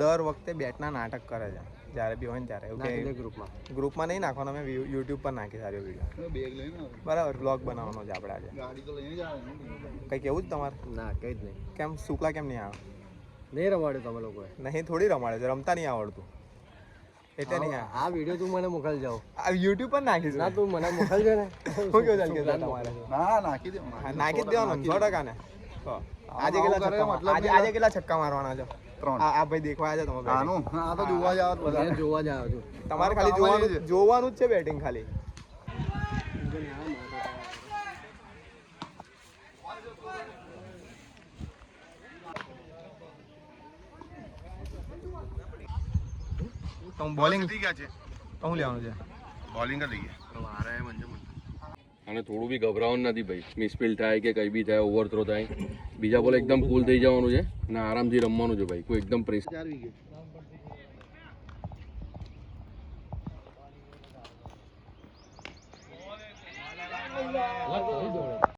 દર વખતે બેટના નાટક કરે છે જ્યારે બી હોય ને ત્યારે એવું કે ગ્રુપમાં નહીં નાખવાનો, અમે યુટ્યુબ પર નાખી સારી વિડીયો બરાબર. બ્લોગ બનાવવાનો છે આપણે આજે. કંઈ કેવું જ તમારે? ના કંઈ જ નહીં. કેમ શુક્લા કેમ નહીં આવે? નહીં રમાડ્યું તમે લોકોએ? નહીં થોડી રમાડે છે, રમતા નહીં આવડતું એટલે નહીં આવે. આ વિડીયો તું મને મોકલ જાવ, આ યુટ્યુબ પર નાખીશ. ના તું મને મોકલજો ને. શું કેવું ચાલ કે તમારે? ના નાખી દે, નાખી જ દેવાનું 100% ને. આજે કેટલા છક્કા મારવાના છે? 3. આ ભાઈ દેખવા આવ્યા તમે? આનું આ તો જોવા જાવ બધા, જોવા જાવ છું. તમારે ખાલી જોવાનું જ છે બેટિંગ ખાલી. તો હું બોલિંગ થઈ ગયા છે, તો હું લેવાનું છે બોલિંગ જ લઈએ. મારે મંજુ અને થોડું બી ગભરાવાનું નથી ભાઈ. મિસફિલ થાય કે કંઈ બી થાય, ઓવરથ્રો થાય, બીજા બોલ એકદમ કુલ થઈ જવાનું છે અને આરામથી રમવાનું છે ભાઈ. કોઈ એકદમ પ્રેસ 4 વિકેટ.